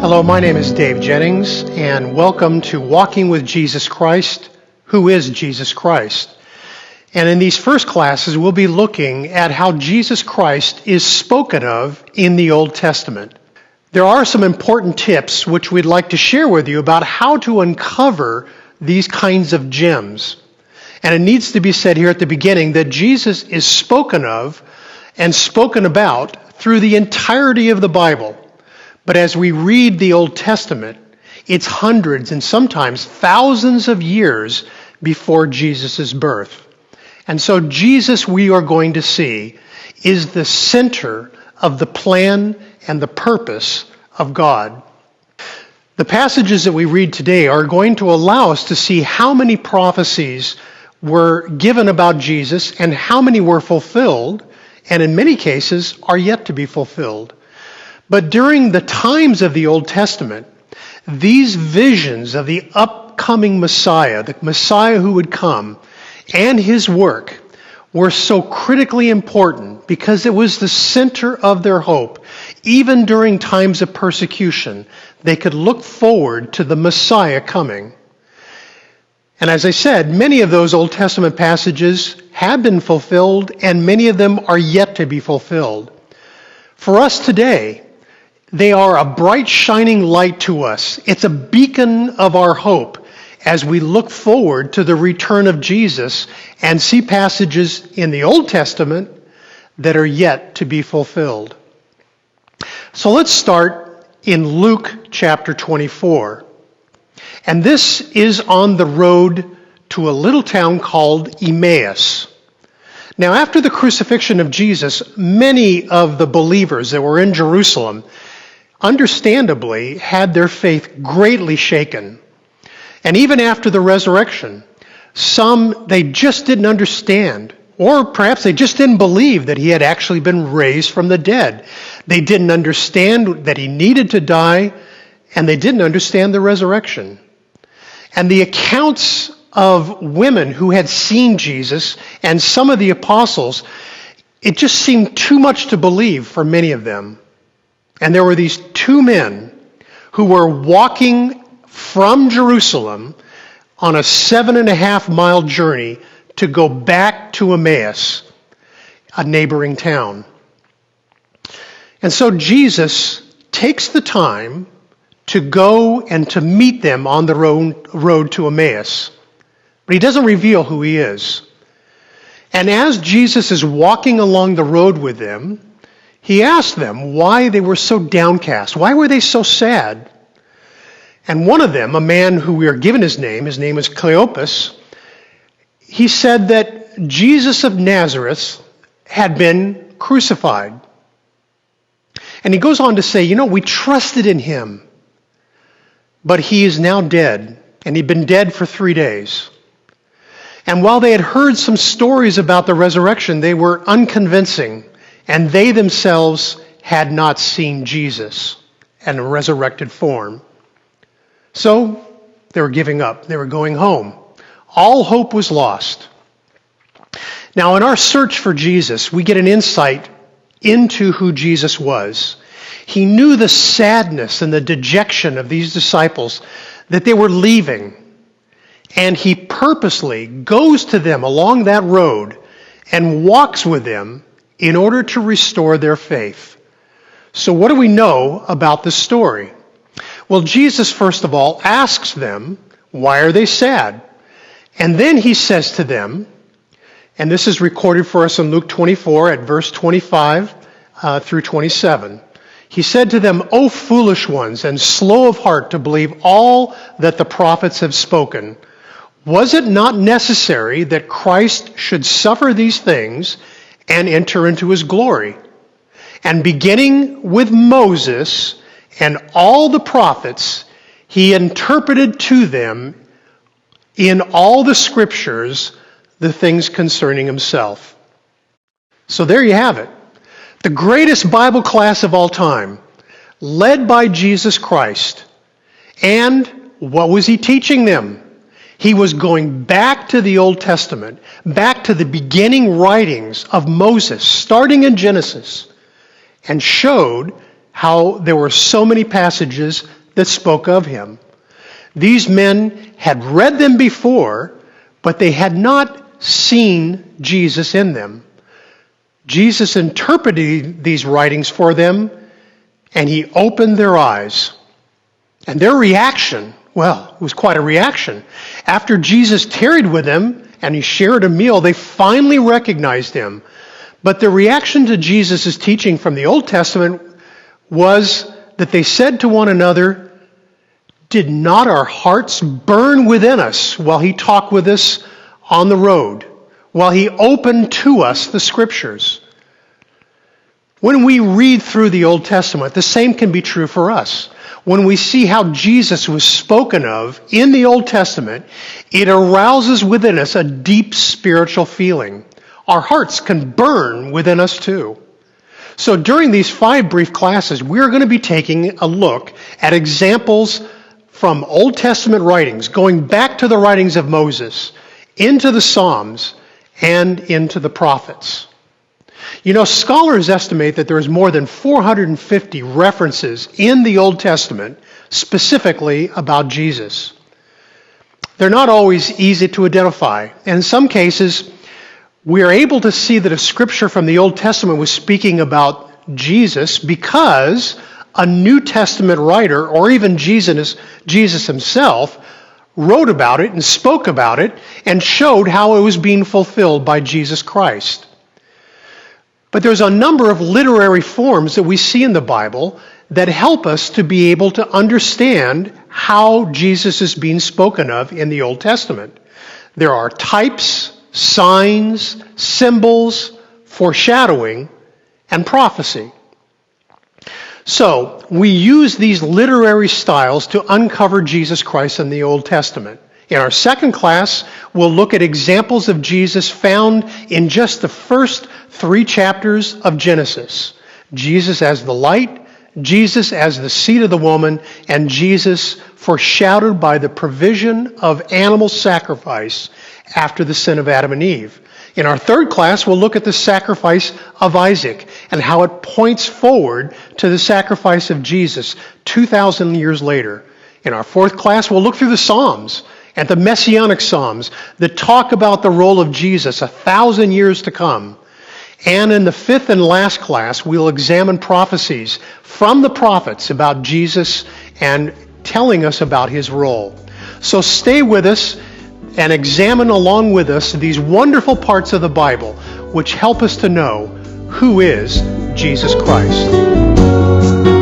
Hello, my name is Dave Jennings, and welcome to Walking with Jesus Christ, who is Jesus Christ. And in these first classes, we'll be looking at how Jesus Christ is spoken of in the Old Testament. There are some important tips which we'd like to share with you about how to uncover these kinds of gems. And it needs to be said here at the beginning that Jesus is spoken of and spoken about through the entirety of the Bible. But as we read the Old Testament, it's hundreds and sometimes thousands of years before Jesus' birth. And so Jesus, we are going to see, is the center of the plan and the purpose of God. The passages that we read today are going to allow us to see how many prophecies were given about Jesus and how many were fulfilled, and in many cases are yet to be fulfilled. But during the times of the Old Testament, these visions of the upcoming Messiah, the Messiah who would come, and his work were so critically important because it was the center of their hope. Even during times of persecution, they could look forward to the Messiah coming. And as I said, many of those Old Testament passages have been fulfilled, and many of them are yet to be fulfilled. For us today, they are a bright, shining light to us. It's a beacon of our hope as we look forward to the return of Jesus and see passages in the Old Testament that are yet to be fulfilled. So let's start in Luke chapter 24. And this is on the road to a little town called Emmaus. Now, after the crucifixion of Jesus, many of the believers that were in Jerusalem understandably had their faith greatly shaken. And even after the resurrection, some they just didn't understand, or perhaps they just didn't believe that he had actually been raised from the dead. They didn't understand that he needed to die, and they didn't understand the resurrection. And the accounts of women who had seen Jesus and some of the apostles, it just seemed too much to believe for many of them. And there were these two men who were walking from Jerusalem on a 7.5-mile journey to go back to Emmaus, a neighboring town. And so Jesus takes the time to go and to meet them on the road to Emmaus. But he doesn't reveal who he is. And as Jesus is walking along the road with them, he asked them why they were so downcast. Why were they so sad? And one of them, a man who we are given his name is Cleopas, he said that Jesus of Nazareth had been crucified. And he goes on to say, we trusted in him, but he is now dead, and he'd been dead for 3 days. And while they had heard some stories about the resurrection, they were unconvincing. And they themselves had not seen Jesus in a resurrected form. So they were giving up. They were going home. All hope was lost. Now, in our search for Jesus, we get an insight into who Jesus was. He knew the sadness and the dejection of these disciples, that they were leaving. And he purposely goes to them along that road and walks with them in order to restore their faith. So what do we know about this story? Well, Jesus, first of all, asks them, why are they sad? And then he says to them, and this is recorded for us in Luke 24 at verse 25 through 27. He said to them, O foolish ones, and slow of heart to believe all that the prophets have spoken. Was it not necessary that Christ should suffer these things and enter into his glory? And beginning with Moses and all the prophets, he interpreted to them in all the scriptures the things concerning himself. So there you have it. The greatest Bible class of all time, led by Jesus Christ. And what was he teaching them? He was going back to the Old Testament, back to the beginning writings of Moses, starting in Genesis, and showed how there were so many passages that spoke of him. These men had read them before, but they had not seen Jesus in them. Jesus interpreted these writings for them, and he opened their eyes. And their reaction, well, it was quite a reaction. After Jesus tarried with them and he shared a meal, they finally recognized him. But the reaction to Jesus' teaching from the Old Testament was that they said to one another, "Did not our hearts burn within us while he talked with us on the road, while he opened to us the Scriptures?" When we read through the Old Testament, the same can be true for us. When we see how Jesus was spoken of in the Old Testament, it arouses within us a deep spiritual feeling. Our hearts can burn within us too. So during these 5 brief classes, we're going to be taking a look at examples from Old Testament writings, going back to the writings of Moses, into the Psalms, and into the prophets. You know, scholars estimate that there's more than 450 references in the Old Testament specifically about Jesus. They're not always easy to identify. And in some cases, we are able to see that a scripture from the Old Testament was speaking about Jesus because a New Testament writer, or even Jesus himself, wrote about it and spoke about it and showed how it was being fulfilled by Jesus Christ. But there's a number of literary forms that we see in the Bible that help us to be able to understand how Jesus is being spoken of in the Old Testament. There are types, signs, symbols, foreshadowing, and prophecy. So, we use these literary styles to uncover Jesus Christ in the Old Testament. In our second class, we'll look at examples of Jesus found in just the first 3 chapters of Genesis. Jesus as the light, Jesus as the seed of the woman, and Jesus foreshadowed by the provision of animal sacrifice after the sin of Adam and Eve. In our third class, we'll look at the sacrifice of Isaac and how it points forward to the sacrifice of Jesus 2,000 years later. In our fourth class, we'll look through the Psalms and the Messianic Psalms that talk about the role of Jesus 1,000 years to come. And in the fifth and last class, we'll examine prophecies from the prophets about Jesus and telling us about his role. So stay with us and examine along with us these wonderful parts of the Bible which help us to know who is Jesus Christ.